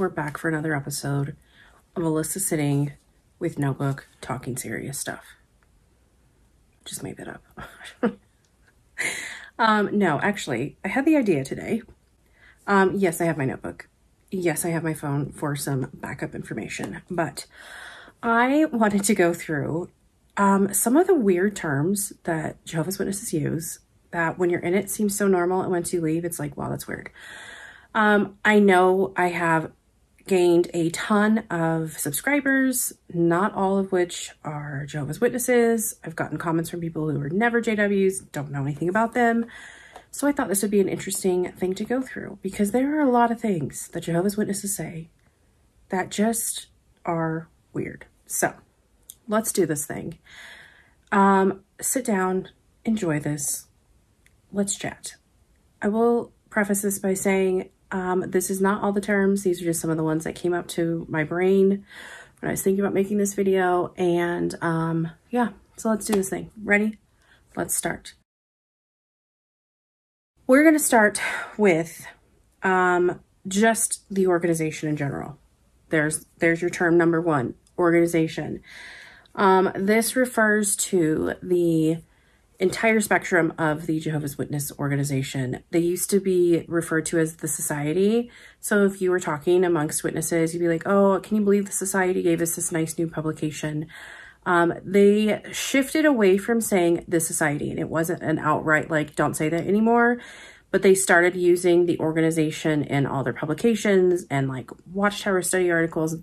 We're back for another episode of Alissa sitting with notebook talking serious stuff. Just made that up. No, actually, I had the idea today. Yes, I have my notebook. Yes, I have my phone for some backup information, but I wanted to go through some of the weird terms that Jehovah's Witnesses use that when you're in it seems so normal, and once you leave, it's like, wow, that's weird. I know I have gained a ton of subscribers, not all of which are Jehovah's Witnesses. I've gotten comments from people who are never JWs, don't know anything about them. So I thought this would be an interesting thing to go through because there are a lot of things that Jehovah's Witnesses say that just are weird. So let's do this thing. Sit down, enjoy this. Let's chat. I will preface this by saying this is not all the terms. These are just some of the ones that came up to my brain when I was thinking about making this video. And yeah, so let's do this thing. Ready? Let's start. We're going to start with just the organization in general. There's your term number one, organization. This refers to the entire spectrum of the Jehovah's Witness organization. They used to be referred to as the society. So if you were talking amongst witnesses, you'd be like, oh, can you believe the society gave us this nice new publication? They shifted away from saying the society, and it wasn't an outright, like, don't say that anymore, but they started using the organization in all their publications and like Watchtower study articles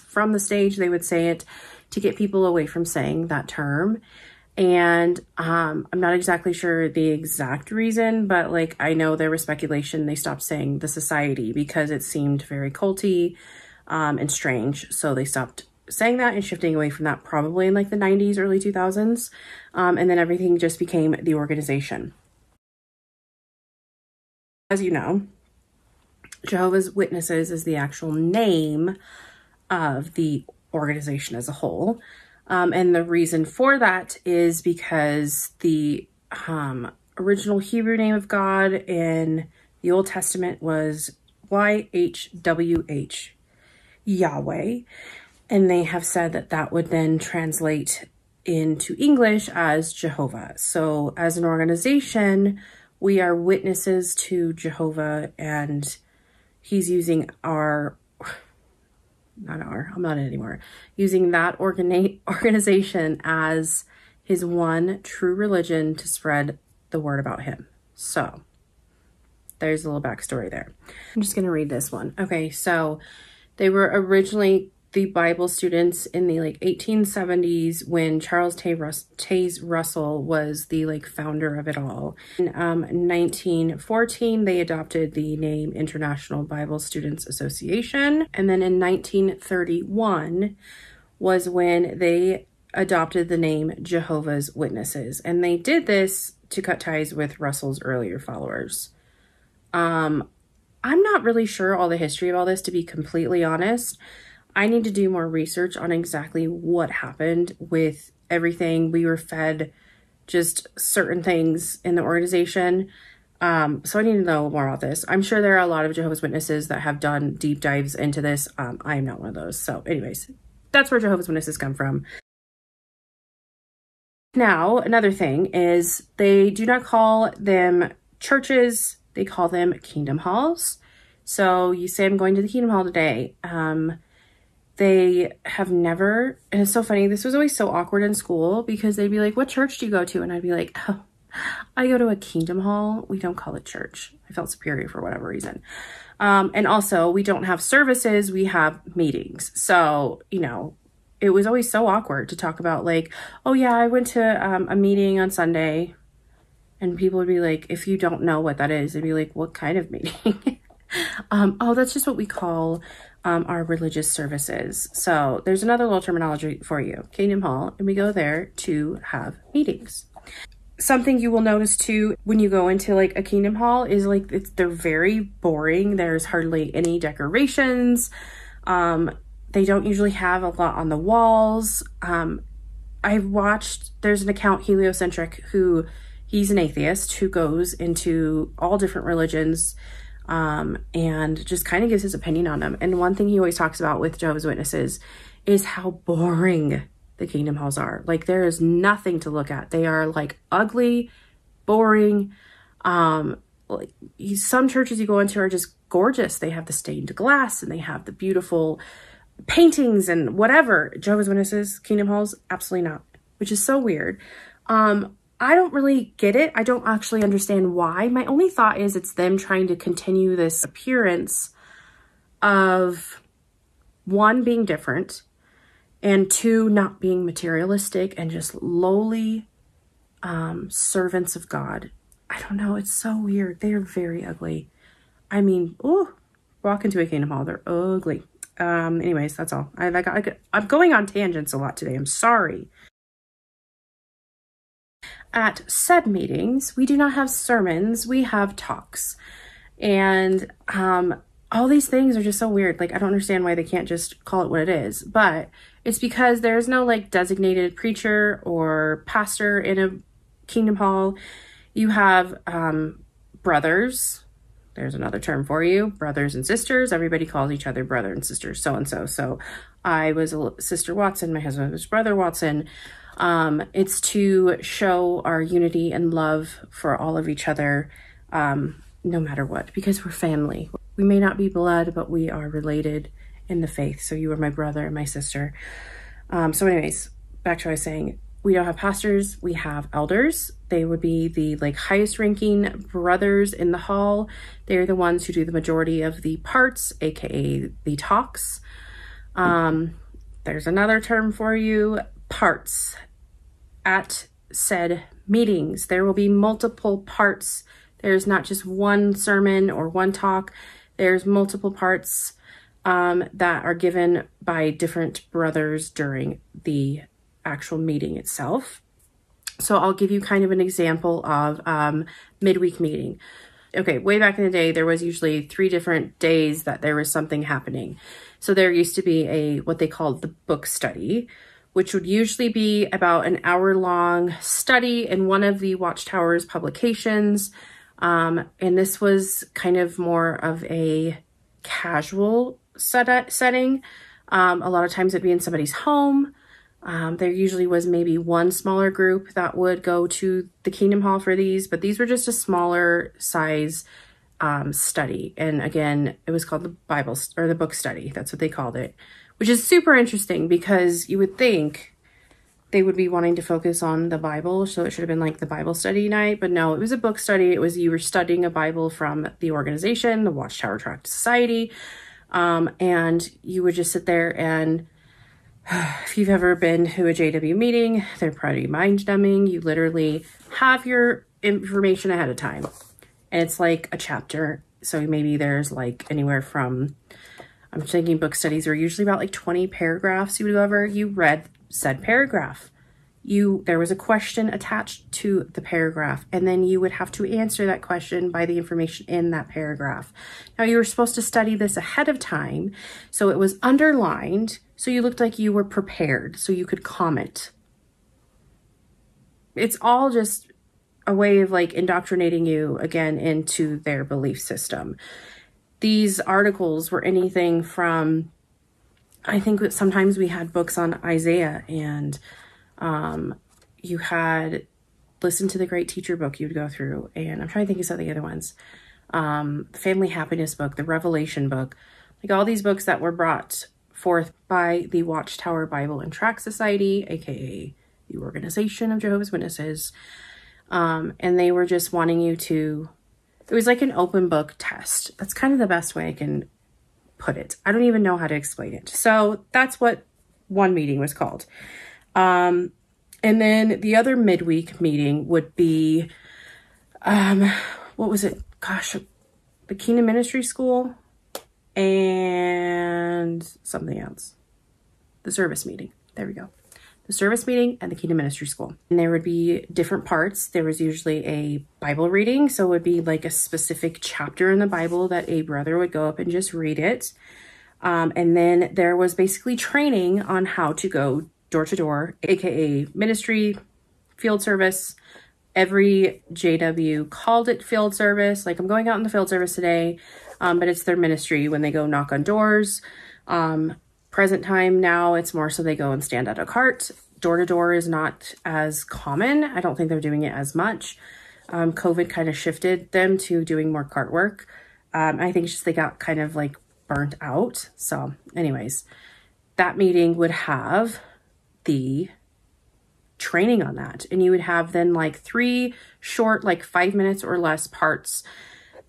from the stage. They would say it to get people away from saying that term. And I'm not exactly sure the exact reason, but like I know there was speculation they stopped saying the society because it seemed very culty and strange. So they stopped saying that and shifting away from that probably in like the 90s, early 2000s. And then everything just became the organization. As you know, Jehovah's Witnesses is the actual name of the organization as a whole. And the reason for that is because the original Hebrew name of God in the Old Testament was YHWH, Yahweh. And they have said that that would then translate into English as Jehovah. So as an organization, we are witnesses to Jehovah, and he's using using that organization as his one true religion to spread the word about him. So there's a little backstory there. I'm just going to read this one. Okay, so they were originally the Bible students in the like 1870s when Charles Taze Russell was the like founder of it all. In 1914, they adopted the name International Bible Students Association. And then in 1931 was when they adopted the name Jehovah's Witnesses. And they did this to cut ties with Russell's earlier followers. I'm not really sure all the history of all this, to be completely honest. I need to do more research on exactly what happened with everything. We were fed just certain things in the organization. So I need to know more about this. I'm sure there are a lot of Jehovah's Witnesses that have done deep dives into this. I am not one of those. So anyways, that's where Jehovah's Witnesses come from. Now, another thing is they do not call them churches. They call them kingdom halls. So you say, I'm going to the kingdom hall today. They have never, and it's so funny, this was always so awkward in school because they'd be like, what church do you go to? And I'd be like, oh, I go to a kingdom hall. We don't call it church. I felt superior for whatever reason. And also we don't have services, we have meetings. So, you know, it was always so awkward to talk about like, oh yeah, I went to a meeting on Sunday, and people would be like, if you don't know what that is, they'd be like, what kind of meeting? Oh, that's just what we call our religious services. So there's another little terminology for you, Kingdom Hall, and we go there to have meetings. Something you will notice too when you go into like a Kingdom Hall is like they're very boring. There's hardly any decorations. They don't usually have a lot on the walls. I've watched, there's an account, Heliocentric, he's an atheist who goes into all different religions and just kind of gives his opinion on them. And one thing he always talks about with Jehovah's Witnesses is how boring the Kingdom Halls are. Like, there is nothing to look at. They are like ugly, boring. Like, some churches you go into are just gorgeous. They have the stained glass and they have the beautiful paintings and whatever. Jehovah's Witnesses, Kingdom Halls, absolutely not, which is so weird. I don't really get it. I don't actually understand why. My only thought is it's them trying to continue this appearance of, one, being different, and two, not being materialistic and just lowly servants of God. I don't know. It's so weird. They are very ugly. I mean, oh, walk into a Kingdom Hall, they're ugly. Anyways, that's all. I'm going on tangents a lot today. I'm sorry. At said meetings, we do not have sermons, we have talks. And all these things are just so weird. Like, I don't understand why they can't just call it what it is. But it's because there's no like designated preacher or pastor in a Kingdom Hall. You have brothers. There's another term for you. Brothers and sisters. Everybody calls each other brother and sister, so-and-so. So I was Sister Watson. My husband was Brother Watson. It's to show our unity and love for all of each other, no matter what, because we're family. We may not be blood, but we are related in the faith. So you are my brother and my sister. So anyways, back to what I was saying. We don't have pastors, we have elders. They would be the like highest ranking brothers in the hall. They're the ones who do the majority of the parts, aka the talks. There's another term for you, parts. At said meetings, there will be multiple parts. There's not just one sermon or one talk. There's multiple parts that are given by different brothers during the actual meeting itself. So I'll give you kind of an example of midweek meeting. Okay, way back in the day, there was usually 3 different days that there was something happening. So there used to be what they called the book study, which would usually be about an hour-long study in one of the Watchtower's publications. And this was kind of more of a casual setting. A lot of times it'd be in somebody's home. There usually was maybe one smaller group that would go to the Kingdom Hall for these, but these were just a smaller size study. And again, it was called the Bible or the book study. That's what they called it, which is super interesting because you would think they would be wanting to focus on the Bible. So it should have been like the Bible study night, but no, it was a book study. It was, you were studying a Bible from the organization, the Watchtower Tract Society. And you would just sit there and if you've ever been to a JW meeting, they're pretty mind-numbing. You literally have your information ahead of time. And it's like a chapter. So maybe there's like anywhere from, I'm thinking book studies are usually about like 20 paragraphs you would go over. You read said paragraph. There was a question attached to the paragraph, and then you would have to answer that question by the information in that paragraph. Now, you were supposed to study this ahead of time, so it was underlined, so you looked like you were prepared, so you could comment. It's all just a way of like indoctrinating you again into their belief system. These articles were anything from, I think that sometimes we had books on Isaiah, and you had Listen to the Great Teacher book you would go through, and I'm trying to think of some of the other ones. The Family Happiness book, the Revelation book, like all these books that were brought forth by the Watchtower Bible and Tract Society, aka the Organization of Jehovah's Witnesses. And they were just wanting you to, it was like an open book test. That's kind of the best way I can put it. I don't even know how to explain it. So that's what one meeting was called. And then the other midweek meeting would be, what was it? Gosh, the Kingdom Ministry School and something else. The service meeting. There we go. The service meeting and the Kingdom Ministry School. And there would be different parts. There was usually a Bible reading. So it would be like a specific chapter in the Bible that a brother would go up and just read it. And then there was basically training on how to go door to door, aka ministry, field service, every JW called it field service. Like, I'm going out in the field service today, but it's their ministry when they go knock on doors. Present time now, it's more so they go and stand at a cart. Door to door is not as common. I don't think they're doing it as much. COVID kind of shifted them to doing more cart work. I think it's just they got kind of like burnt out. So anyways, that meeting would have the training on that. And you would have then like 3 short, like 5 minutes or less parts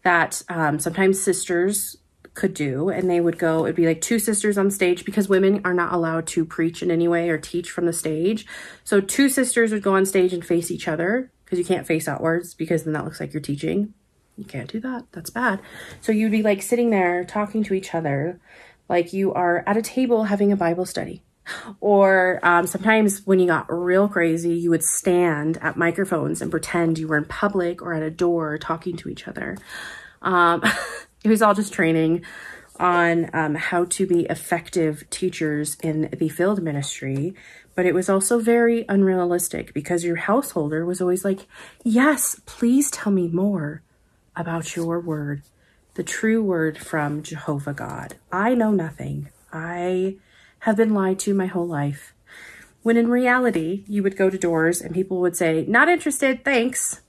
that sometimes sisters could do. And they would go, it'd be like 2 sisters on stage, because women are not allowed to preach in any way or teach from the stage. So 2 sisters would go on stage and face each other, because you can't face outwards, because then that looks like you're teaching. You can't do that. That's bad. So you'd be like sitting there talking to each other like you are at a table having a Bible study. Or sometimes when you got real crazy, you would stand at microphones and pretend you were in public or at a door talking to each other. It was all just training on how to be effective teachers in the field ministry. But it was also very unrealistic, because your householder was always like, yes, please tell me more about your word, the true word from Jehovah God. I know nothing. I have been lied to my whole life. When in reality, you would go to doors and people would say, not interested, thanks.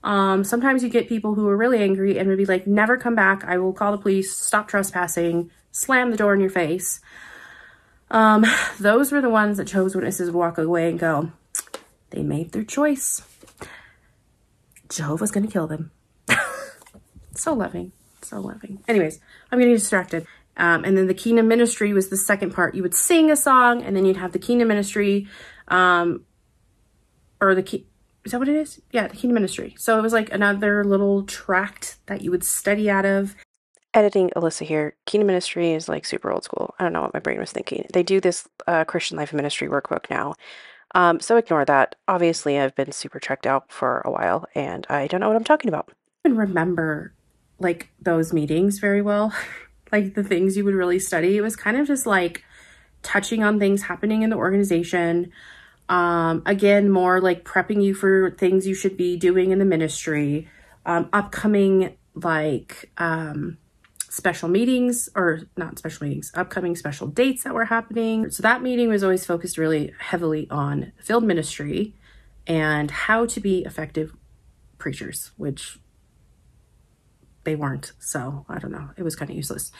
Sometimes you get people who are really angry and would be like, never come back. I will call the police, stop trespassing, slam the door in your face. Those were the ones that Jehovah's Witnesses would walk away and go, they made their choice. Jehovah's going to kill them. So loving, so loving. Anyways, I'm getting distracted. And then the kingdom ministry was the second part. You would sing a song, and then you'd have the kingdom ministry, is that what it is? Yeah, the kingdom ministry. So it was like another little tract that you would study out of. Editing Alissa here. Kingdom ministry is like super old school. I don't know what my brain was thinking. They do this Christian Life and Ministry workbook now. So ignore that. Obviously, I've been super checked out for a while, and I don't know what I'm talking about. I can remember like those meetings very well. Like the things you would really study. It was kind of just like touching on things happening in the organization. Again, more like prepping you for things you should be doing in the ministry. Upcoming like special meetings, or not special meetings, upcoming special dates that were happening. So that meeting was always focused really heavily on field ministry and how to be effective preachers, which they weren't. So I don't know. It was kind of useless.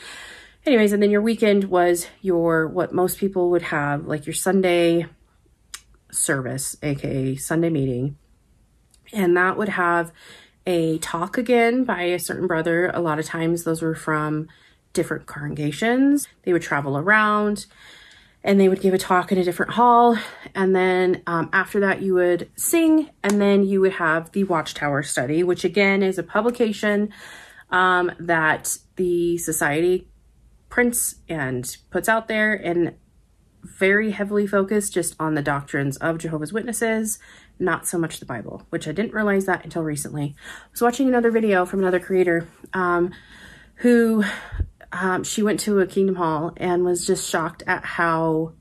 Anyways, and then your weekend was your, what most people would have, like your Sunday service, aka Sunday meeting. And that would have a talk again by a certain brother. A lot of times those were from different congregations. They would travel around and they would give a talk in a different hall. And then after that you would sing, and then you would have the Watchtower study, which again is a publication that the society prints and puts out there, and very heavily focused just on the doctrines of Jehovah's Witnesses, not so much the Bible, which I didn't realize that until recently. I was watching another video from another creator who she went to a Kingdom Hall and was just shocked at how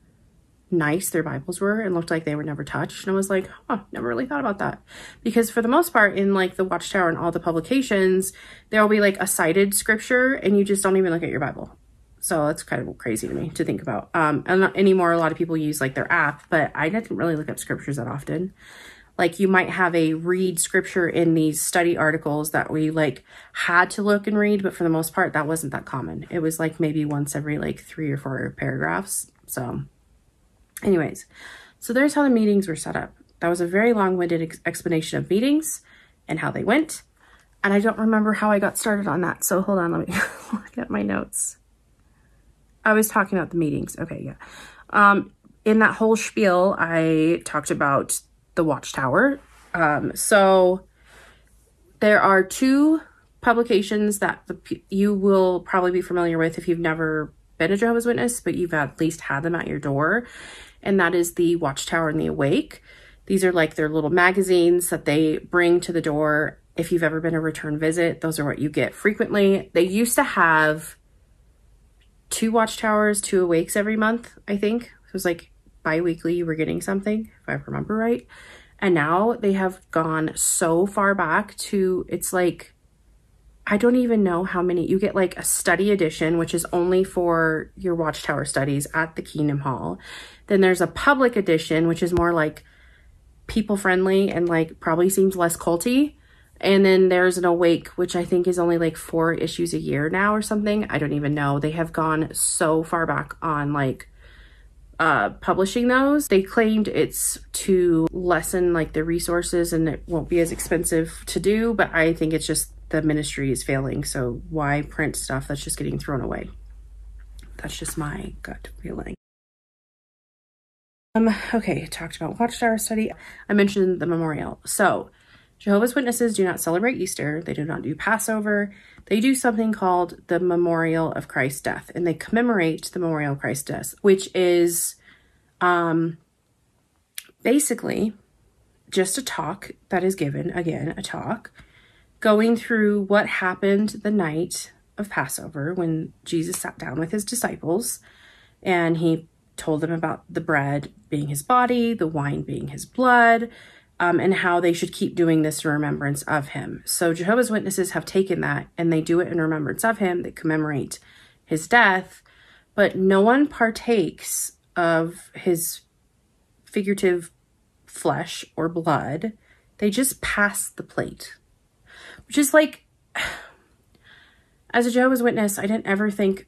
nice their Bibles were and looked like they were never touched. And I was like, oh, never really thought about that. Because for the most part, in like the Watchtower and all the publications, there'll be like a cited scripture and you just don't even look at your Bible. So that's kind of crazy to me to think about. And not anymore, a lot of people use like their app, but I didn't really look up scriptures that often. Like you might have a read scripture in these study articles that we like had to look and read, but for the most part, that wasn't that common. It was like maybe once every like 3 or 4 paragraphs. So anyways, so there's how the meetings were set up. That was a very long-winded explanation of meetings and how they went. And I don't remember how I got started on that. So hold on, let me look at my notes. I was talking about the meetings. Okay, yeah. In that whole spiel, I talked about the Watchtower. So there are 2 publications that you will probably be familiar with if you've never been a Jehovah's Witness, but you've at least had them at your door. And that is the Watchtower and the Awake. These are like their little magazines that they bring to the door. If you've ever been a return visit, those are what you get frequently. They used to have 2 Watchtowers, 2 Awakes every month, I think. It was like bi-weekly you were getting something, if I remember right. And now they have gone so far back to, it's like, I don't even know how many. You get like a study edition, which is only for your Watchtower studies at the Kingdom Hall. Then there's a public edition, which is more like people friendly and like probably seems less culty. And then there's an Awake, which I think is only like 4 issues a year now or something. I don't even know. They have gone so far back on like publishing those. They claimed it's to lessen like the resources and it won't be as expensive to do, but I think it's just the ministry is failing. So why print stuff that's just getting thrown away? That's just my gut feeling. Okay, talked about Watchtower study. I mentioned the memorial. So Jehovah's Witnesses do not celebrate Easter. They do not do Passover. They do something called the Memorial of Christ's Death, and they commemorate the Memorial of Christ's Death, which is basically just a talk that is given, again, a talk, going through what happened the night of Passover when Jesus sat down with his disciples, and he told them about the bread being his body, the wine being his blood, and how they should keep doing this in remembrance of him. So Jehovah's Witnesses have taken that and they do it in remembrance of him. They commemorate his death, but no one partakes of his figurative flesh or blood. They just pass the plate, which is like, as a Jehovah's Witness, I didn't ever think,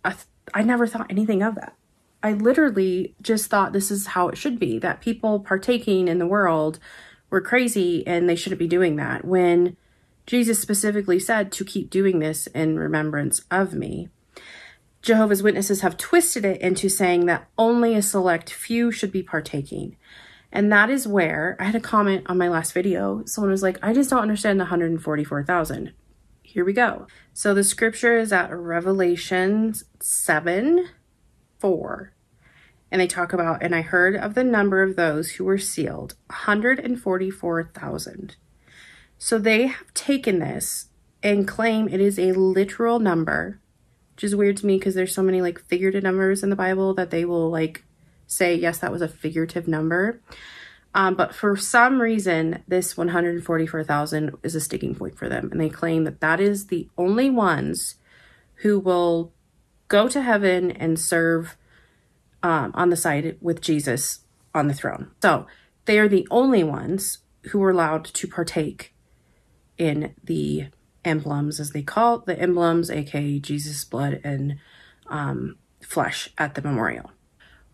I never thought anything of that. I literally just thought this is how it should be, that people partaking in the world were crazy and they shouldn't be doing that, when Jesus specifically said to keep doing this in remembrance of me. Jehovah's Witnesses have twisted it into saying that only a select few should be partaking. And that is where I had a comment on my last video. Someone was like, I just don't understand the 144,000. Here we go. So the scripture is at Revelation 7:4. And they talk about, and I heard of the number of those who were sealed, 144,000. So they have taken this and claim it is a literal number, which is weird to me because there's so many like figurative numbers in the Bible that they will like say, yes, that was a figurative number. But for some reason, this 144,000 is a sticking point for them. And they claim that that is the only ones who will go to heaven and serve on the side with Jesus on the throne. So they are the only ones who were allowed to partake in the emblems, as they call it, the emblems, aka Jesus' blood and flesh at the memorial.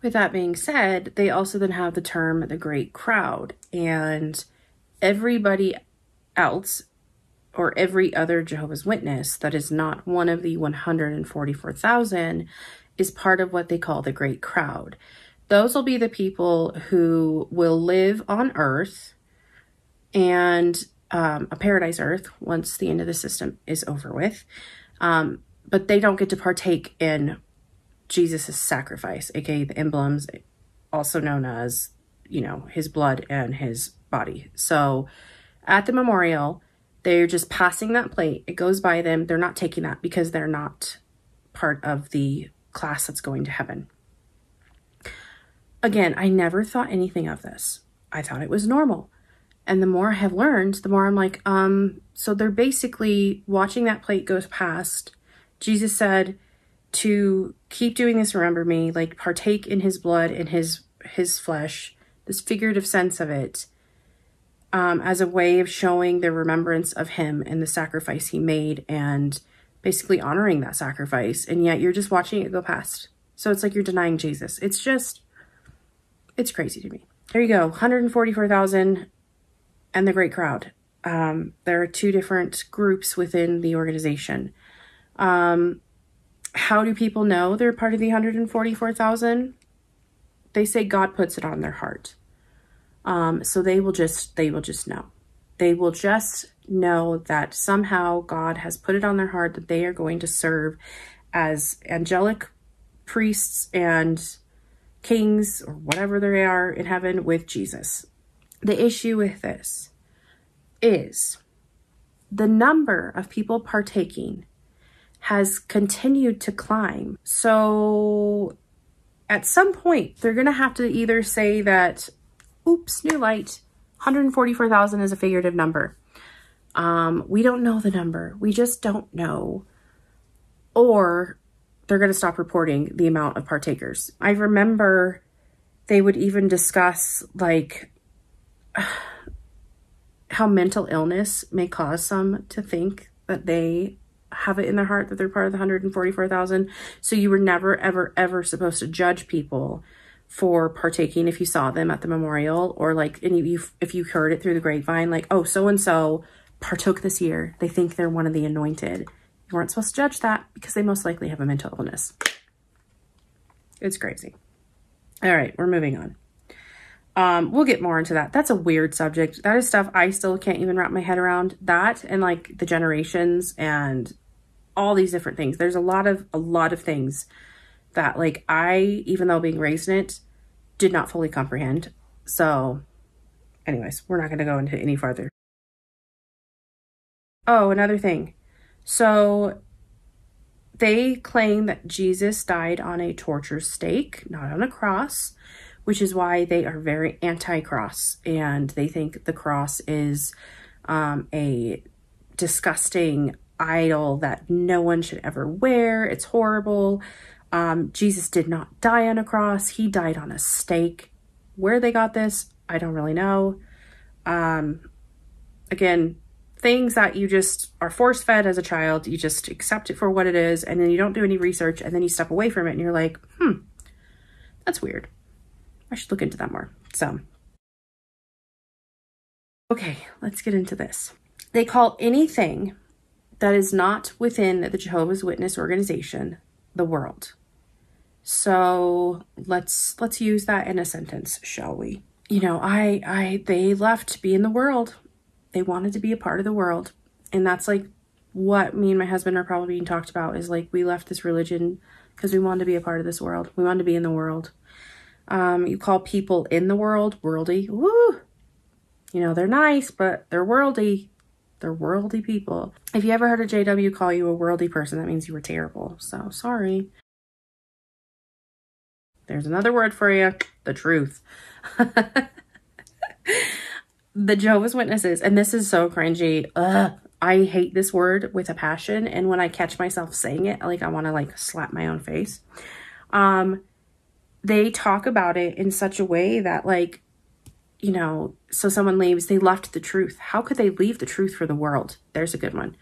With that being said, they also then have the term the great crowd, and everybody else or every other Jehovah's Witness that is not one of the 144,000 is part of what they call the great crowd. Those will be the people who will live on earth and a paradise earth once the end of the system is over with. But they don't get to partake in Jesus' sacrifice, aka the emblems, also known as, you know, his blood and his body. So at the memorial, they're just passing that plate. It goes by them. They're not taking that because they're not part of the class that's going to heaven. Again, I never thought anything of this. I thought it was normal. And the more I have learned, the more I'm like, so they're basically watching that plate go past. Jesus said to keep doing this, remember me, like partake in his blood and his flesh, this figurative sense of it, as a way of showing the remembrance of him and the sacrifice he made and basically honoring that sacrifice. And yet you're just watching it go past. So it's like you're denying Jesus. It's crazy to me. There you go. 144,000 and the great crowd. There are 2 different groups within the organization. How do people know they're part of the 144,000? They say God puts it on their heart. So they will just know. They will just know that somehow God has put it on their heart that they are going to serve as angelic priests and kings or whatever they are in heaven with Jesus. The issue with this is the number of people partaking has continued to climb. So at some point, they're going to have to either say that, oops, new light, 144,000 is a figurative number. We don't know the number. We just don't know. Or they're going to stop reporting the amount of partakers. I remember they would even discuss like how mental illness may cause some to think that they have it in their heart that they're part of the 144,000. So you were never, ever, ever supposed to judge people for partaking if you saw them at the memorial, or like if you heard it through the grapevine, like, oh, so-and-so partook this year. They think they're one of the anointed. You weren't supposed to judge that because they most likely have a mental illness. It's crazy. All right, we're moving on. We'll get more into that. That's a weird subject. That is stuff I still can't even wrap my head around. That and like the generations and all these different things. There's a lot of things that like I, even though being raised in it, did not fully comprehend. So anyways, we're not going to go into any farther. Oh, another thing. So they claim that Jesus died on a torture stake, not on a cross, which is why they are very anti-cross. And they think the cross is a disgusting idol that no one should ever wear. It's horrible. Jesus did not die on a cross. He died on a stake. Where they got this, I don't really know. Again, things that you just are force-fed as a child. You just accept it for what it is, and then you don't do any research, and then you step away from it, and you're like, that's weird. I should look into that more. So, okay, let's get into this. They call anything that is not within the Jehovah's Witness organization the world. So let's use that in a sentence, shall we? You know, they left to be in the world. They wanted to be a part of the world. And that's like what me and my husband are probably being talked about, is like we left this religion because we wanted to be a part of this world. We wanted to be in the world. You call people in the world worldly. Woo! You know, they're nice, but they're worldly. They're worldly people. If you ever heard a JW call you a worldly person, that means you were terrible. So, sorry. There's another word for you. The truth. The Jehovah's Witnesses, and this is so cringy. I hate this word with a passion. And when I catch myself saying it, like I want to like slap my own face. They talk about it in such a way that like, you know, so someone leaves, they left the truth. How could they leave the truth for the world? There's a good one.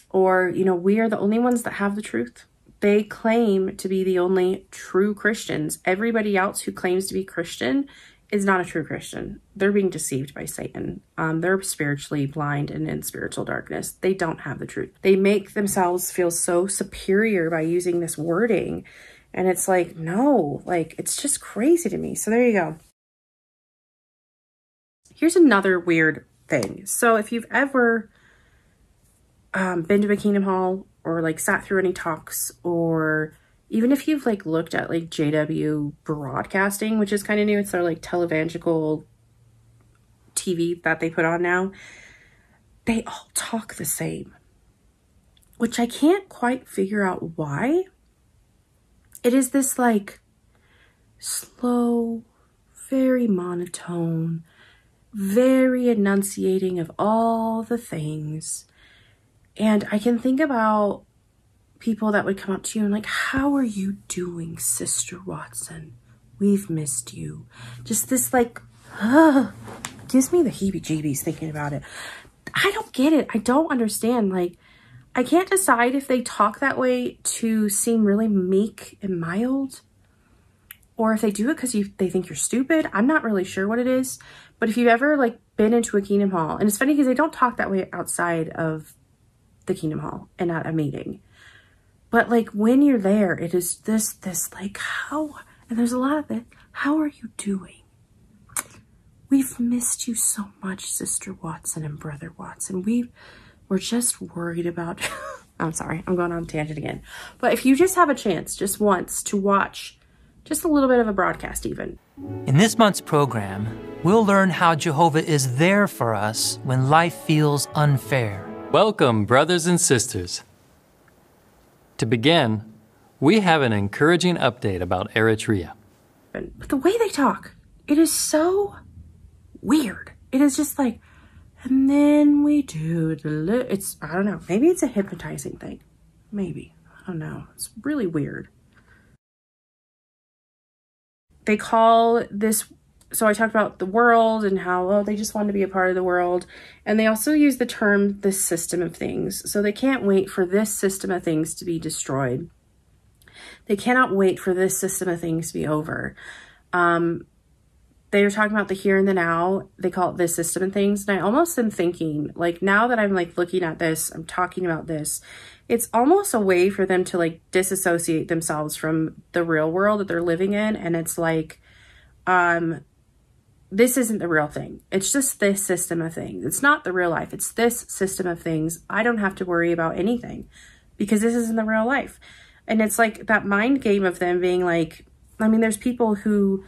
Or, you know, we are the only ones that have the truth. They claim to be the only true Christians. Everybody else who claims to be Christian is not a true Christian. They're being deceived by Satan. They're spiritually blind and in spiritual darkness. They don't have the truth. They make themselves feel so superior by using this wording. And it's like, no, like, it's just crazy to me. So there you go. Here's another weird thing. So if you've ever been to a Kingdom Hall or like sat through any talks, or even if you've like looked at like JW broadcasting, which is kind of new, it's their like televangelical TV that they put on now, they all talk the same, which I can't quite figure out why. It is this like slow, very monotone, very enunciating of all the things. And I can think about people that would come up to you and like, how are you doing, Sister Watson? We've missed you. Just this like, gives me the heebie-jeebies thinking about it. I don't get it. I don't understand. Like, I can't decide if they talk that way to seem really meek and mild, or if they do it because they think you're stupid. I'm not really sure what it is. But if you've ever like been into a Kingdom Hall, and it's funny because they don't talk that way outside of the Kingdom Hall and at a meeting. But like when you're there, it is this like, how, and there's a lot of it. How are you doing? We've missed you so much, Sister Watson and Brother Watson. We're just worried about, I'm sorry, I'm going on a tangent again. But if you just have a chance, just once, to watch just a little bit of a broadcast even. In this month's program, we'll learn how Jehovah is there for us when life feels unfair. Welcome, brothers and sisters. To begin, we have an encouraging update about Eritrea. But the way they talk, it is so weird. It is just like, and then we do it's, I don't know, maybe it's a hypnotizing thing. Maybe, I don't know. It's really weird. They call this, so I talked about the world and how, oh, they just want to be a part of the world. And they also use the term, this system of things. So they can't wait for this system of things to be destroyed. They cannot wait for this system of things to be over. They were talking about the here and the now. They call it this system of things. And I almost am thinking, like, now that I'm like looking at this, I'm talking about this, it's almost a way for them to like disassociate themselves from the real world that they're living in. And it's like, this isn't the real thing. It's just this system of things. It's not the real life. It's this system of things. I don't have to worry about anything because this isn't the real life. And it's like that mind game of them being like, I mean, there's people who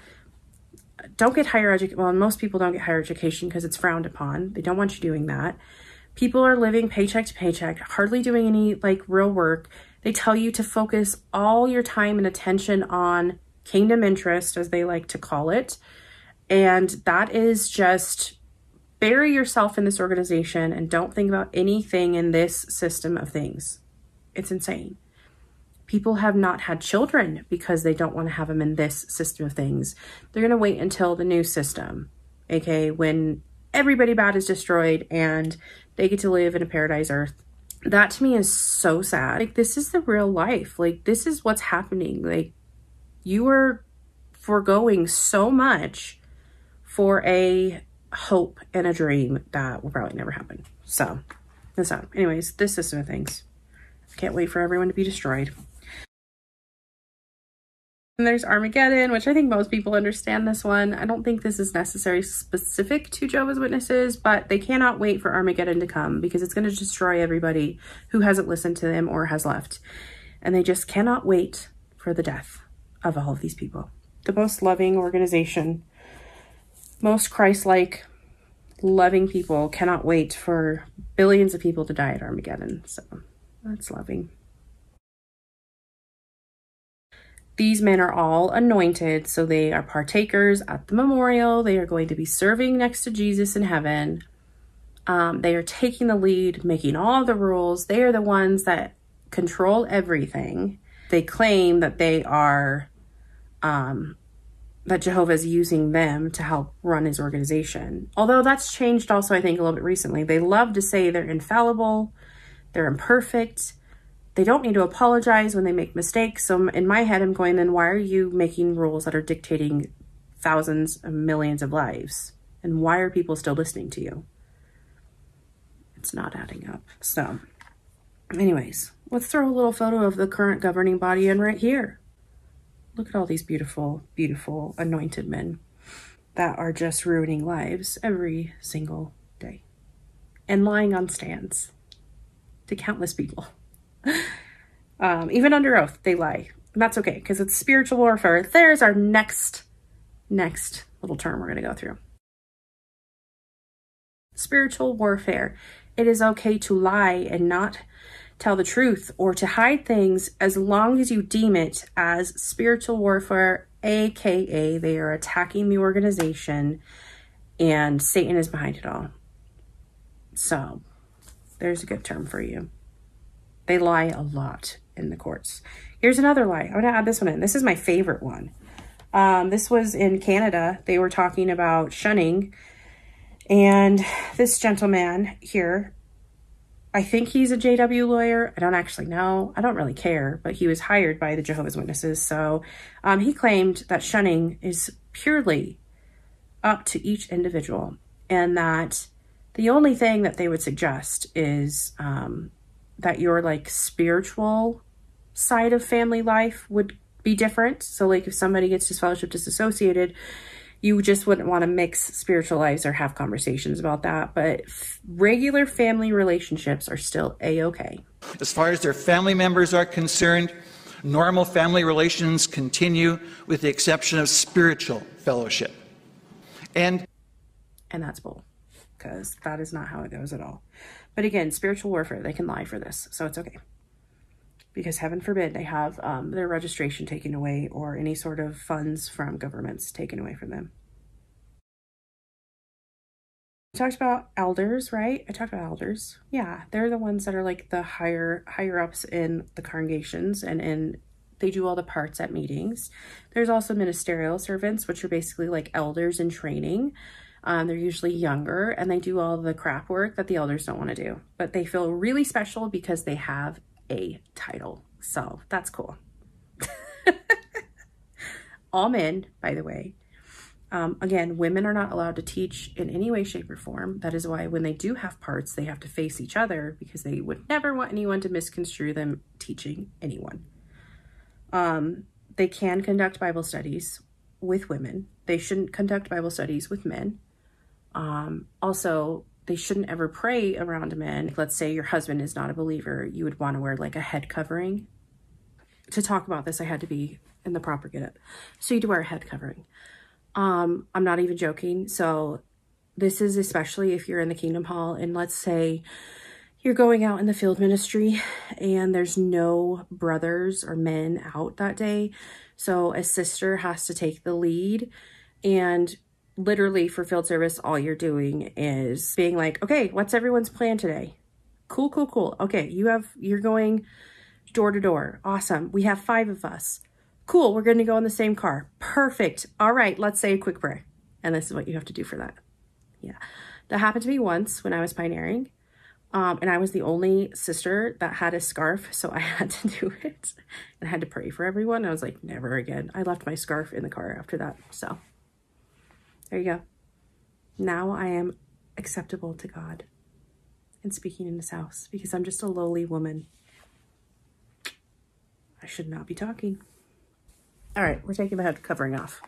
don't get higher education. Well, most people don't get higher education because it's frowned upon. They don't want you doing that. People are living paycheck to paycheck, hardly doing any like real work. They tell you to focus all your time and attention on kingdom interest, as they like to call it. And that is just bury yourself in this organization and don't think about anything in this system of things. It's insane. People have not had children because they don't want to have them in this system of things. They're going to wait until the new system, aka when everybody bad is destroyed and they get to live in a paradise earth. That to me is so sad. Like, this is the real life. Like, this is what's happening. Like, you are foregoing so much for a hope and a dream that will probably never happen. So, that's sad. Anyways, this system of things. I can't wait for everyone to be destroyed. And there's Armageddon, which I think most people understand this one. I don't think this is necessarily specific to Jehovah's Witnesses, but they cannot wait for Armageddon to come because it's going to destroy everybody who hasn't listened to them or has left. And they just cannot wait for the death of all of these people. The most loving organization, most Christ-like, loving people cannot wait for billions of people to die at Armageddon. So that's loving. These men are all anointed, so they are partakers at the memorial. They are going to be serving next to Jesus in heaven. They are taking the lead, making all the rules. They are the ones that control everything. They claim that they are, that Jehovah is using them to help run his organization. Although that's changed also, I think, a little bit recently. They love to say they're infallible, they're imperfect. They don't need to apologize when they make mistakes. So in my head, I'm going, then why are you making rules that are dictating thousands of millions of lives? And why are people still listening to you? It's not adding up. So anyways, let's throw a little photo of the current governing body in right here. Look at all these beautiful, beautiful anointed men that are just ruining lives every single day and lying on stands to countless people. Even under oath, they lie. And that's okay, because it's spiritual warfare. There's our next little term we're going to go through. Spiritual warfare. It is okay to lie and not tell the truth or to hide things as long as you deem it as spiritual warfare, aka they are attacking the organization and Satan is behind it all. So there's a good term for you. They lie a lot in the courts. Here's another lie. I'm going to add this one in. This is my favorite one. This was in Canada. They were talking about shunning. And this gentleman here, I think he's a JW lawyer. I don't actually know. I don't really care. But he was hired by the Jehovah's Witnesses. So he claimed that shunning is purely up to each individual. And that the only thing that they would suggest is that your like spiritual side of family life would be different. So like if somebody gets disfellowship disassociated, you just wouldn't want to mix spiritual lives or have conversations about that. But regular family relationships are still a-okay. As far as their family members are concerned, normal family relations continue with the exception of spiritual fellowship. And that's bull, because that is not how it goes at all. But again, spiritual warfare, they can lie for this, so it's okay. Because heaven forbid they have their registration taken away or any sort of funds from governments taken away from them. talked about elders, right? I talked about elders. Yeah, they're the ones that are like the higher ups in the congregations, and they do all the parts at meetings. There's also ministerial servants, which are basically like elders in training. They're usually younger, and they do all the crap work that the elders don't want to do, but they feel really special because they have a title. So that's cool. All men, by the way. Again, women are not allowed to teach in any way, shape, or form. That is why when they do have parts, they have to face each other, because they would never want anyone to misconstrue them teaching anyone. They can conduct Bible studies with women. They shouldn't conduct Bible studies with men. Also, they shouldn't ever pray around men. Let's say your husband is not a believer. You would want to wear like a head covering. To talk about this, I had to be in the proper getup. So you do wear a head covering. I'm not even joking. So this is especially if you're in the Kingdom Hall, and let's say you're going out in the field ministry and there's no brothers or men out that day. So a sister has to take the lead, and literally for field service, all you're doing is being like, okay, what's everyone's plan today? Cool, cool, cool. Okay, you're going door to door. Awesome. We have 5 of us. Cool. We're going to go in the same car. Perfect. All right. Let's say a quick prayer. And this is what you have to do for that. Yeah. That happened to me once when I was pioneering. And I was the only sister that had a scarf. So I had to do it, and I had to pray for everyone. I was like, never again. I left my scarf in the car after that. So there you go. Now I am acceptable to God and speaking in his house, because I'm just a lowly woman. I should not be talking. All right, we're taking the head covering off.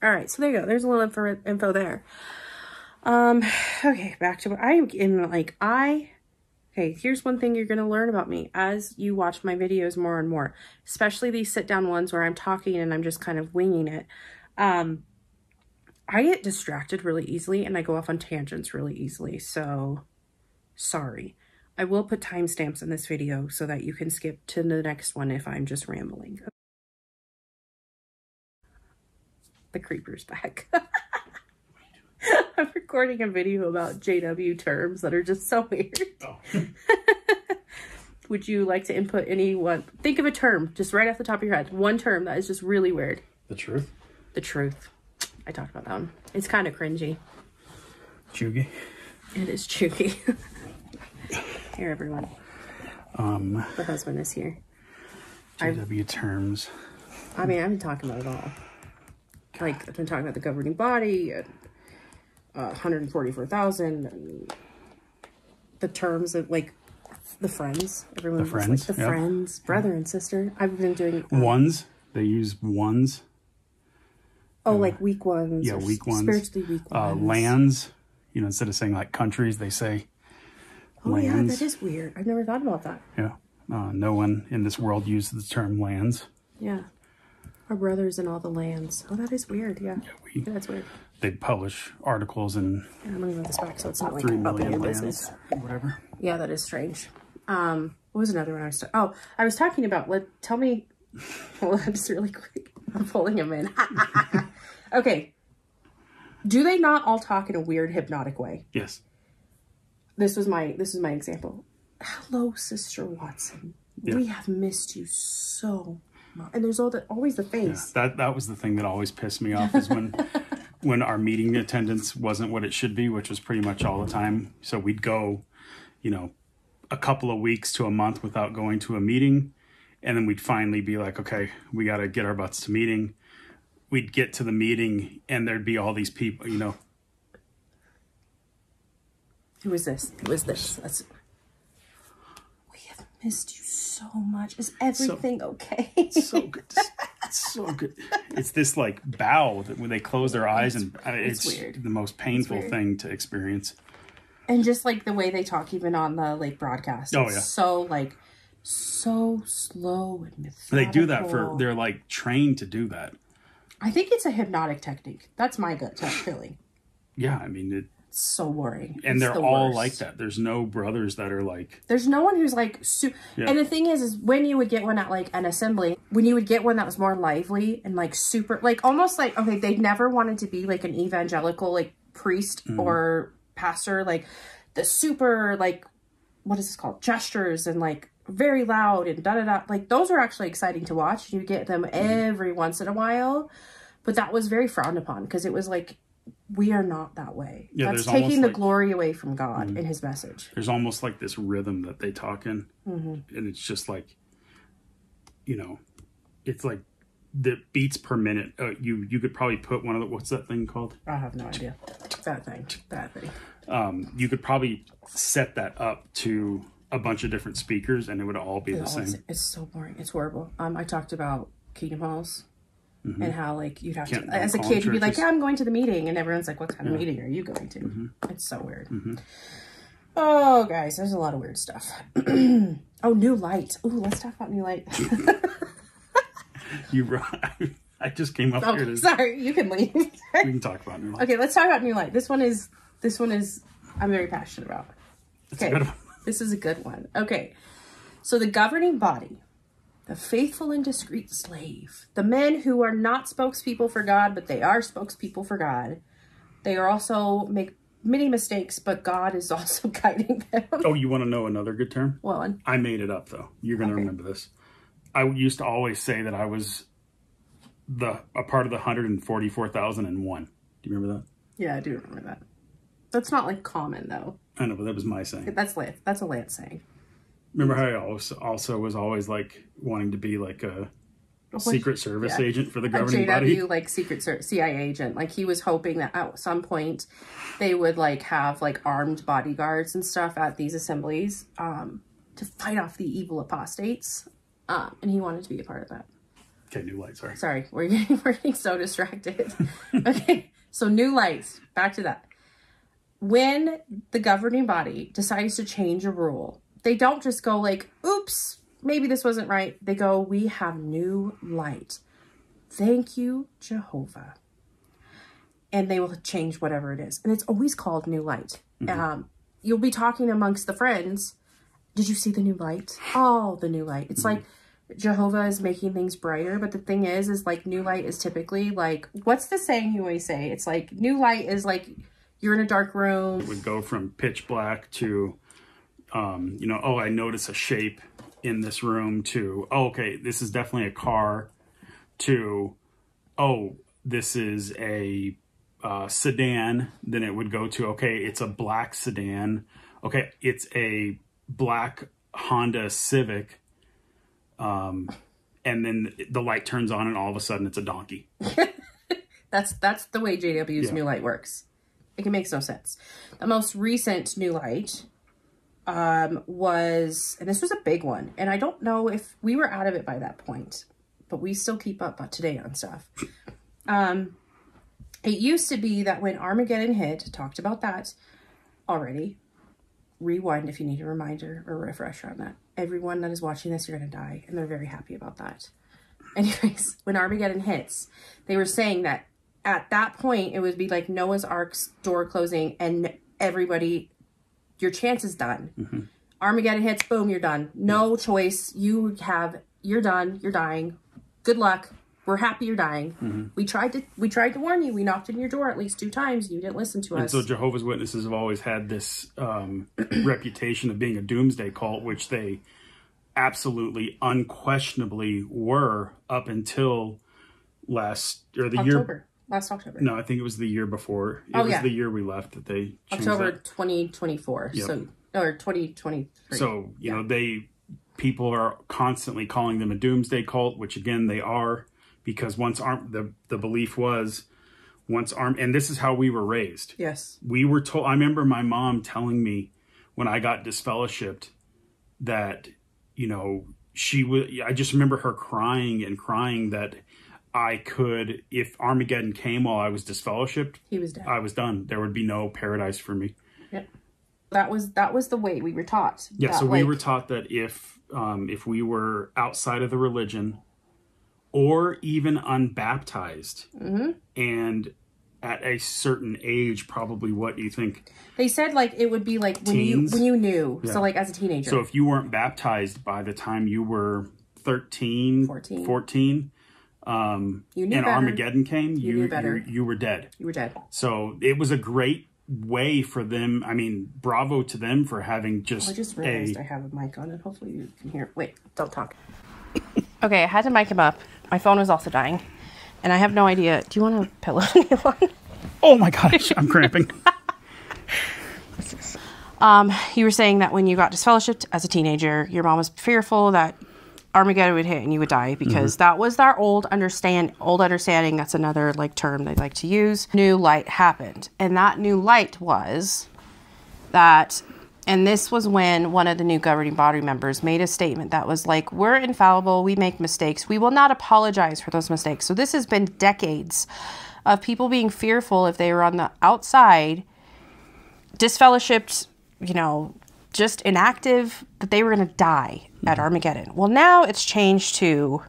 All right, so there you go. There's a little info there. Okay, back to what I'm in. Okay, here's one thing you're going to learn about me as you watch my videos more and more, especially these sit-down ones where I'm talking and I'm just kind of winging it. I get distracted really easily, and I go off on tangents really easily, so sorry. I will put timestamps in this video so that you can skip to the next one if I'm just rambling. The creeper's back. I'm recording a video about JW terms that are just so weird. Oh. Would you like to input any one? Think of a term, just right off the top of your head. One term that is just really weird. The truth? The truth. I talked about that one. It's kind of cringy. Chuggy? It is chuggy. Here, everyone. The husband is here. JW terms. I mean, I've been talking about it all. Like, I've been talking about the governing body, and 144,000, and the terms of, like, the friends. Everyone the friends, like, the friends, brother and sister. I've been doing... ones. They use ones. Oh, like weak ones. Yeah, weak ones. Spiritually weak ones. Lands. You know, instead of saying, like, countries, they say lands. Yeah, that is weird. I've never thought about that. Yeah. No one in this world uses the term lands. Yeah. Our brothers in all the lands. Oh, that is weird. Yeah. Yeah, that's weird. They publish articles in I'm gonna move this back so it's not like 3 about million the lands, business. whatever. Yeah, that is strange. What was another one I was? I was talking about. Tell me. Well, just really quick. I'm pulling him in. Okay. Do they not all talk in a weird hypnotic way? Yes. This was my example. Hello, Sister Watson. Yeah. We have missed you so much. And there's always the face. Yeah, that was the thing that always pissed me off, is when our meeting attendance wasn't what it should be, which was pretty much all the time. So we'd go, a couple of weeks to a month without going to a meeting. And then we'd finally be like, okay, we got to get our butts to meeting. We'd get to the meeting and there'd be all these people, Who was this? Who was this? We have missed you so much. Is everything okay? It's so good. It's so good. It's this like bow that when they close their eyes, and it's weird. The most painful thing to experience. And just like the way they talk, even on the broadcast. Oh, yeah. So slow and methodical. They do that they're like trained to do that. I think it's a hypnotic technique. That's my gut feeling. Yeah, I mean, it's so boring. And they're all like that. There's no brothers that are like... There's no one who's like... And the thing is when you would get one at like an assembly, when you would get one that was more lively and like super... Like almost like, okay, they never wanted to be like an evangelical like priest or pastor, like the super, like, what is this called? Gestures and like very loud and da-da-da. Like those are actually exciting to watch. You get them every once in a while, but that was very frowned upon because it was like, we are not that way. Yeah, that's taking the glory away from God in his message. There's almost like this rhythm that they talk in. And it's just like, you know, it's like the beats per minute. You could probably put one of the, what's that thing called? I have no idea. That thing. You could probably set that up to a bunch of different speakers and it would all be the same. It's so boring. It's horrible. I talked about Kingdom Halls and how like you'd have to, as a kid, you'd be like, yeah, I'm going to the meeting. And everyone's like, what kind of meeting are you going to? It's so weird. Oh, guys, there's a lot of weird stuff. Oh, New Light. Ooh, let's talk about New Light. I just came up here to... Sorry, you can leave. We can talk about New Light. Okay, let's talk about New Light. This one is I'm very passionate about. Okay, this is a good one. Okay, so the governing body, the faithful and discreet slave, the men who are not spokespeople for God, but they are spokespeople for God. They are also make many mistakes, but God is also guiding them. Oh, you want to know another good term? Well, I made it up, though. You're going to remember this. I used to always say that I was a part of the 144,001. Do you remember that? Yeah, I do remember that. That's not like common though. I know, but that was my saying. That's a Lance saying. Remember how I also was always like wanting to be like a Secret Service agent for the governing body? JW, like CIA agent. Like he was hoping that at some point they would like have like armed bodyguards and stuff at these assemblies to fight off the evil apostates. And he wanted to be a part of that. Okay, New Light, sorry. Sorry, we're getting so distracted. Okay, so New Lights, back to that. When the governing body decides to change a rule, they don't just go like, oops, maybe this wasn't right. They go, we have new light. Thank you, Jehovah. And they will change whatever it is. And it's always called New Light. You'll be talking amongst the friends. Did you see the new light? Oh, the new light. It's like Jehovah is making things brighter. But the thing is like new light is typically like, what's the saying you always say? It's like new light is like you're in a dark room. It would go from pitch black to, you know, oh, I notice a shape in this room to, oh, okay, this is definitely a car to, oh, this is a sedan. Then it would go to, okay, it's a black sedan. Okay, it's a black Honda Civic. And then the light turns on and all of a sudden it's a donkey. That's the way JW's New Light works. It makes no sense. The most recent New Light was, and this was a big one, and I don't know if we were out of it by that point, but we still keep up today on stuff. It used to be that when Armageddon hit, talked about that already. Rewind if you need a reminder or a refresher on that. Everyone that is watching this, you're going to die, and they're very happy about that. Anyways, when Armageddon hits, they were saying that at that point, it would be like Noah's Ark's door closing and everybody, your chance is done. Armageddon hits, boom, you're done. No choice. You're done. You're dying. Good luck. We're happy you're dying. We tried to warn you. We knocked on your door at least 2 times. And you didn't listen to us. And so Jehovah's Witnesses have always had this reputation of being a doomsday cult, which they absolutely, unquestionably were up until last October. No, I think it was the year before. It was the year we left that they changed October that. 2024. Yep. Or 2023. So, you know, people are constantly calling them a doomsday cult, which again, they are, because the belief was and this is how we were raised. Yes. We were told, I remember my mom telling me when I got disfellowshipped that, you know, I just remember her crying that I could, if Armageddon came while I was disfellowshipped, he was dead. I was done. There would be no paradise for me. Yep. That was the way we were taught. Yeah, so we were taught that if we were outside of the religion or even unbaptized and at a certain age, probably, what do you think? They said like it would be like when you knew. Yeah. So like as a teenager. So if you weren't baptized by the time you were 13, 14 and Armageddon came, you were dead. You were dead. So it was a great way for them. I mean, bravo to them for having just I just realized I have a mic on and hopefully you can hear. Wait, don't talk. Okay, I had to mic him up. My phone was also dying. And I have no idea. Do you want a pillow to kneel on? Oh my gosh, I'm cramping. You were saying that when you got disfellowshipped as a teenager, your mom was fearful that Armageddon would hit and you would die because that was their old understanding. That's another like term they like to use. New light happened. And that new light was that, and this was when one of the new governing body members made a statement that was like, we're infallible, we make mistakes, we will not apologize for those mistakes. So this has been decades of people being fearful if they were on the outside, disfellowshipped, you know, just inactive, that they were going to die at Armageddon. Well, now it's changed to,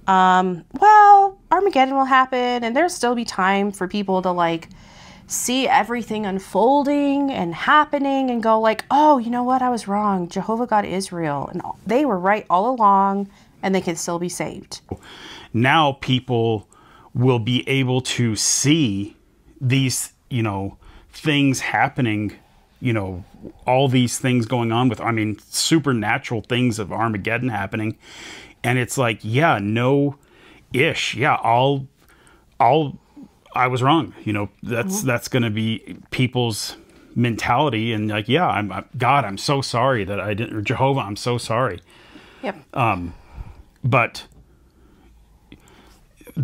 well, Armageddon will happen and there'll still be time for people to like see everything unfolding and happening and go like, oh, you know what? I was wrong. Jehovah God is real. And they were right all along and they can still be saved. Now people will be able to see these, you know, things happening, you know, all these things going on with, I mean, supernatural things of Armageddon happening. And it's like, yeah, no ish. Yeah, I was wrong. You know, that's going to be people's mentality. And like, yeah, God, I'm so sorry that I didn't, or Jehovah, I'm so sorry. Yep. But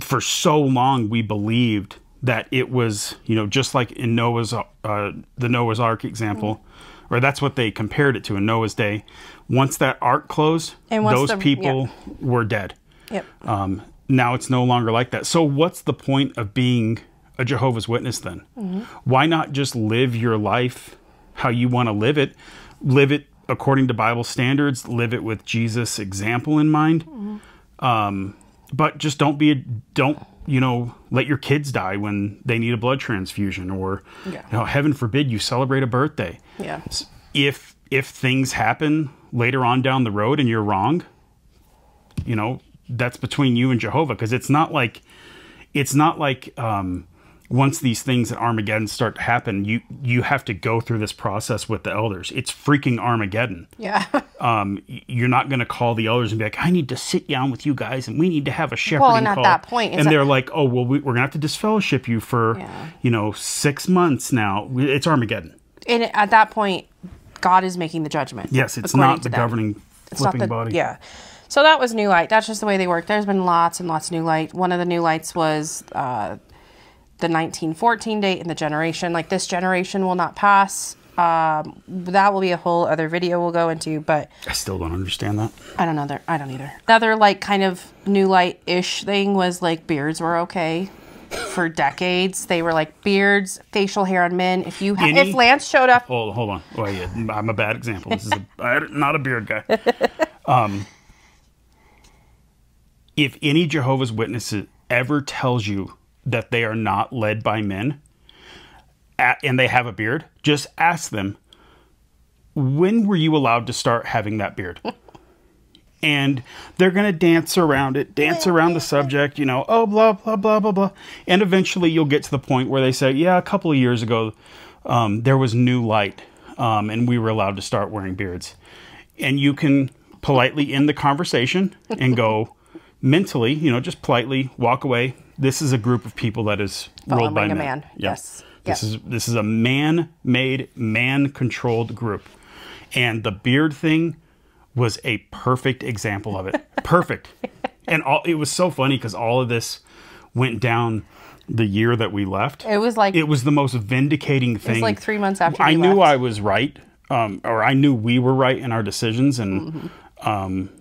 for so long we believed that it was, you know, just like in Noah's, the Noah's Ark example, or that's what they compared it to in Noah's day. Once that ark closed, and those people were dead. Yep. Now it's no longer like that. So what's the point of being a Jehovah's Witness then? Why not just live your life how you want to live it according to Bible standards, live it with Jesus' example in mind. But just don't, you know, let your kids die when they need a blood transfusion, or, you know, heaven forbid you celebrate a birthday. Yeah. If things happen later on down the road and you're wrong, you know, that's between you and Jehovah. Because it's not like once these things at Armageddon start to happen, you have to go through this process with the elders. It's freaking Armageddon. Yeah. You're not going to call the elders and be like, I need to sit down with you guys and we need to have a shepherding well, and call. at that point, and they're like, oh, well, we're going to have to disfellowship you for, you know, 6 months now. It's Armageddon. And at that point, God is making the judgment. Yes, it's not the governing flipping body. Yeah. So that was new light. That's just the way they work. There's been lots and lots of new light. One of the new lights was the 1914 date in the generation. Like, this generation will not pass. That will be a whole other video we'll go into, but I still don't understand that. I don't know. I don't either. Another like kind of new light-ish thing was like beards were okay. For decades, they were like beards, facial hair on men. If Lance showed up, hold on. Oh yeah, I'm a bad example. This is not a beard guy. If any Jehovah's Witnesses ever tells you that they are not led by men, and they have a beard, just ask them, when were you allowed to start having that beard? And they're going to dance around the subject, you know, oh, blah, blah, blah, blah, blah. And eventually you'll get to the point where they say, yeah, a couple of years ago, there was new light, and we were allowed to start wearing beards. And you can politely end the conversation and go mentally, you know, just politely walk away. This is a group of people that is ruled by men. Man. Yeah. Yes. This is a man-made, man-controlled group. And the beard thing was a perfect example of it. Perfect. And it was so funny because all of this went down the year that we left. It was the most vindicating thing. It was like 3 months after we I knew left. I was right, or I knew we were right in our decisions and,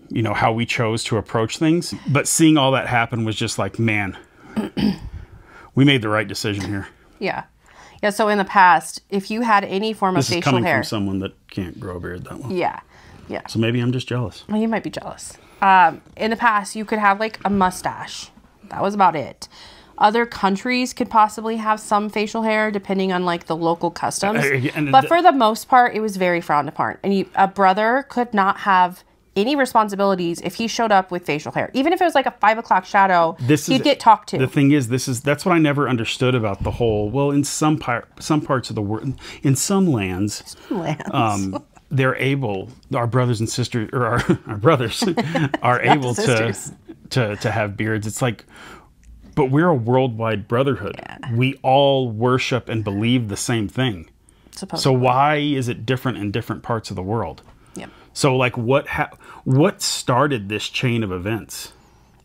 you know, how we chose to approach things. But seeing all that happen was just like, man, we made the right decision here. Yeah. Yeah, so in the past, if you had any form of facial hair... This is coming from someone that can't grow a beard that well. Yeah. Yeah. So maybe I'm just jealous. Well, you might be jealous. In the past, you could have like a mustache. That was about it. Other countries could possibly have some facial hair depending on like the local customs. But for the most part, it was very frowned upon. And a brother could not have any responsibilities if he showed up with facial hair. Even if it was like a 5 o'clock shadow, he'd get talked to. The thing is, that's what I never understood about the whole, well, in some parts of the world, in some lands, they're able, our brothers and sisters, or our brothers are able to have beards. It's like, but we're a worldwide brotherhood. Yeah. We all worship and believe the same thing. Supposedly. So why is it different in different parts of the world? Yep. So like what started this chain of events?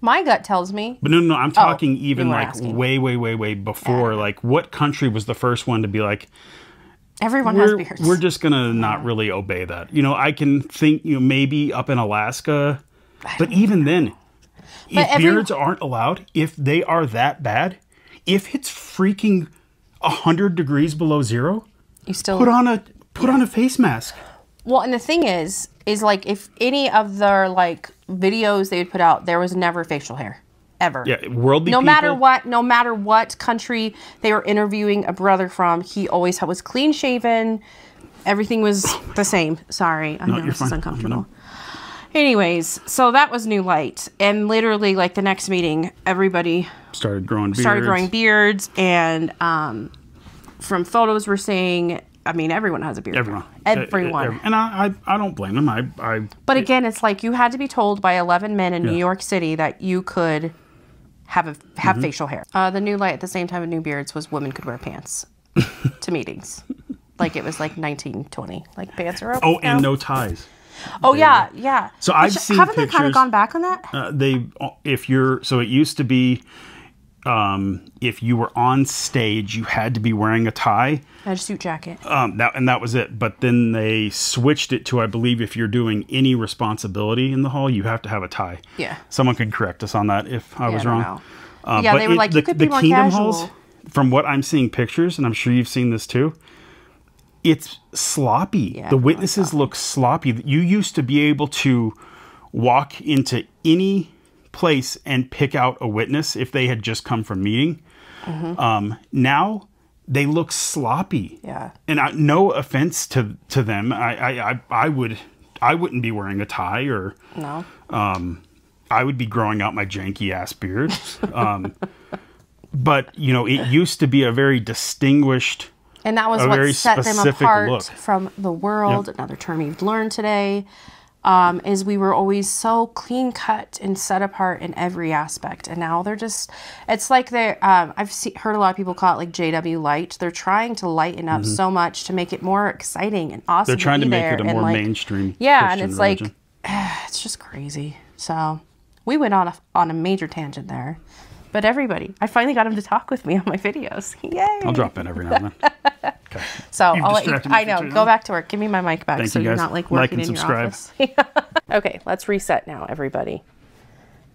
My gut tells me. But no, I'm talking even like way before. Like what country was the first one to be like, everyone has beards. We're just going to not really obey that. You know, I can think, you know, maybe up in Alaska, but even then, if beards aren't allowed, if they are that bad, if it's freaking 100 degrees below zero, you still put on a face mask. Well, and the thing is like if any of their like videos they would put out, there was never facial hair. Ever. Yeah, worldly people. No matter what country they were interviewing a brother from, he always was clean shaven. Everything was the same. Sorry, I know this is uncomfortable. Anyways, so that was New Light, and literally like the next meeting, everybody started growing beards, and from photos we're seeing, I mean, everyone has a beard. Everyone. And I don't blame them. But again, it's like you had to be told by 11 men in New York City that you could have facial hair. The new light at the same time of new beards was women could wear pants to meetings. Like it was like 1920. Like pants are open. And no ties. Oh yeah. So I've seen haven't pictures. They kind of gone back on that? So it used to be, if you were on stage, you had to be wearing a tie. And a suit jacket. That was it. But then they switched it to, I believe, if you're doing any responsibility in the hall, you have to have a tie. Yeah. Someone can correct us on that if I was wrong. Yeah, they were like, you could be more Kingdom casual. Halls, from what I'm seeing pictures, and I'm sure you've seen this too, it's sloppy. Yeah, the witnesses look sloppy. You used to be able to walk into any place and pick out a witness if they had just come from meeting. Now they look sloppy. Yeah. And no offense to them, I wouldn't be wearing a tie or no. I would be growing out my janky ass beard. But you know, it used to be a very distinguished. And that was what set them apart from the world. Yep. Another term you've learned today is we were always so clean cut and set apart in every aspect. And now they're just, it's like they're, I've heard a lot of people call it like JW light. They're trying to lighten up so much to make it more exciting and awesome. They're trying to make it a more mainstream. Yeah, Christian and it's religion. Like, it's just crazy. So we went on a major tangent there. But everybody, I finally got him to talk with me on my videos. Yay! I'll drop in every now and then. Okay. So I'll let you, I know. Go back to work. Give me my mic back. Thank so you you're not like working in your office. Okay, let's reset now, everybody.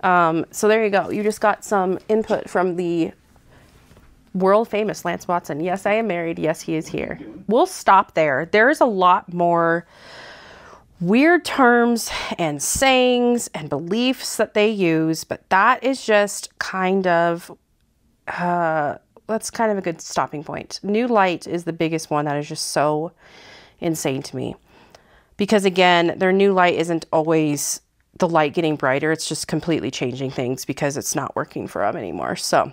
So there you go. You just got some input from the world famous Lance Watson. Yes, I am married. Yes, he is here. We'll stop there. There's a lot more weird terms and sayings and beliefs that they use, but that is just kind of that's kind of a good stopping point. New light is the biggest one that is just so insane to me, because again, their new light isn't always the light getting brighter. It's just completely changing things because it's not working for them anymore. So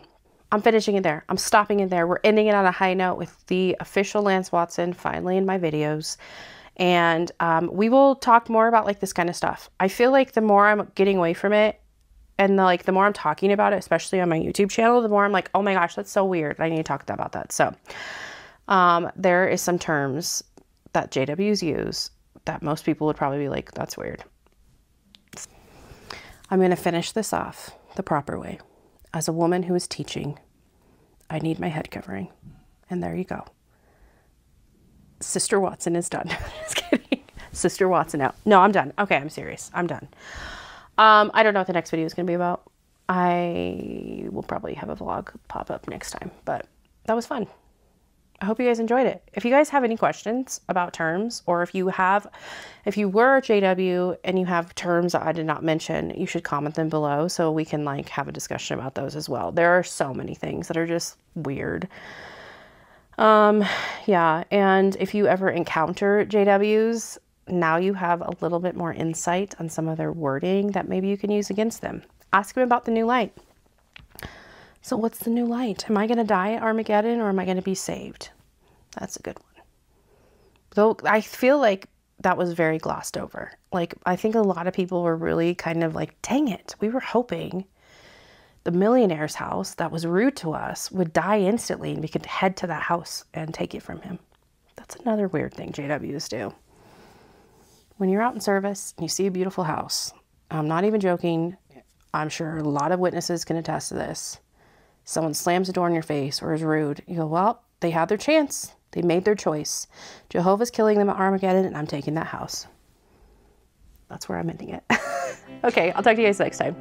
I'm finishing it there. I'm stopping it there. We're ending it on a high note with the official Lance Watson finally in my videos. And we will talk more about like this kind of stuff. I feel like the more I'm getting away from it and the more I'm talking about it, especially on my YouTube channel, the more I'm like, oh my gosh, that's so weird. I need to talk about that. So there is some terms that JWs use that most people would probably be like, that's weird. I'm going to finish this off the proper way. As a woman who is teaching, I need my head covering. And there you go. Sister Watson is done. Just kidding. Sister Watson out. No, I'm done. Okay, I'm serious. I'm done. I don't know what the next video is going to be about. I will probably have a vlog pop up next time, but that was fun. I hope you guys enjoyed it. If you guys have any questions about terms, or if you were a JW and you have terms that I did not mention, you should comment them below so we can like have a discussion about those as well. There are so many things that are just weird. Yeah, and if you ever encounter JWs, now you have a little bit more insight on some of their wording that maybe you can use against them. Ask them about the new light. So what's the new light? Am I going to die at Armageddon, or am I going to be saved? That's a good one. Though I feel like that was very glossed over. Like, I think a lot of people were really kind of like, dang it, we were hoping the millionaire's house that was rude to us would die instantly and we could head to that house and take it from him. That's another weird thing JWs do. When you're out in service and you see a beautiful house, I'm not even joking, I'm sure a lot of witnesses can attest to this. Someone slams the door in your face or is rude. You go, well, they had their chance. They made their choice. Jehovah's killing them at Armageddon, and I'm taking that house. That's where I'm ending it. Okay, I'll talk to you guys next time.